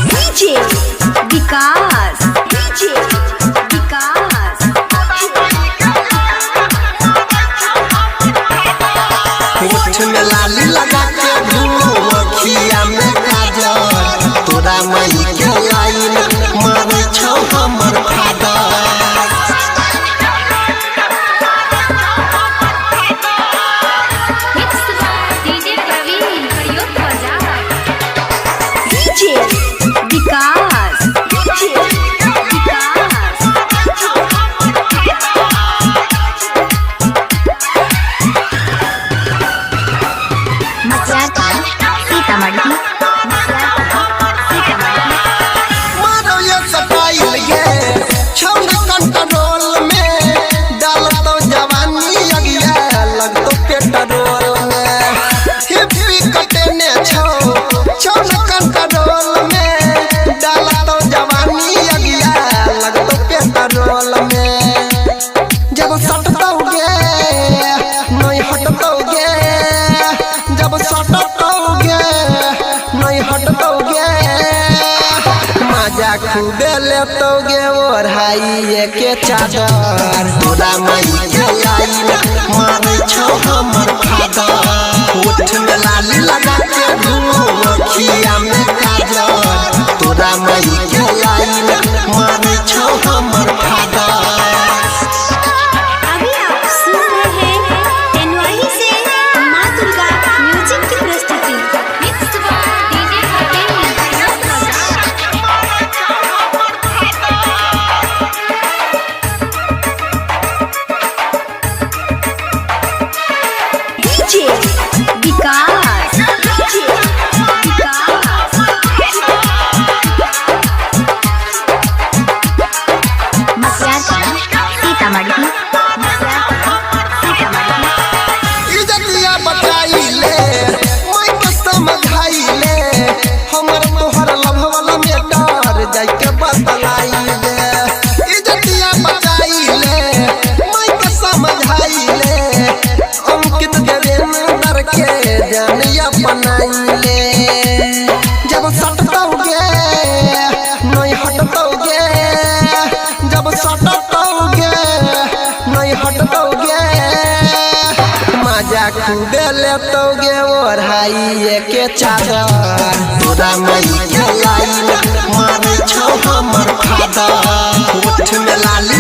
DJ Vikas DJ विकास होठ में लाली लगा के अखिया में काजल तोरा मई के लाइन मारे छौ हमर father DJ Vikas DJ Vikas Sitamarhi मारो ये सटाइल गे छौन कंट्रोल में डाल तो जवानी अगिया लग तो पेट्रोल में हिप्पी कटने छौ छौन कंट्रोल में डाल तो जवानी अगिया लग तो पेट्रोल में जब सटतोगे नहीं हटतोगे जब सटतोगे नहीं हटतोगे मजा खूबे लेतोगे ओढ़ाई के चादर तोरा मई के लाइन मारे छौ हमर फादर होठ में लाली लगा के अखिया में काजल तोरा मई के लाइन मारे छौ हमर फादर। अभी आप सुन रहे हैं तेनवाही से माँ दुर्गा म्यूजिक की प्रस्तुति mixed by DJ DJ Vikas DJ Vikas Sitamarhi इज्जतिया बचाइले मैं तो समझाइले हमर तोहर लभवाला में डर जाई के बतलाइले इज्जतिया बचाइले मैं तो समझाइले अंकित देवेंद्र के जानिया बनाइले जब सटतोगे नहीं हटतोगे जब सटतोगे नहीं हटतोगे मजा खूबे लेतोगे ओढ़ाई के चादर तोरा मई के लाइन मारे छौ हमर फादर होठ में लाली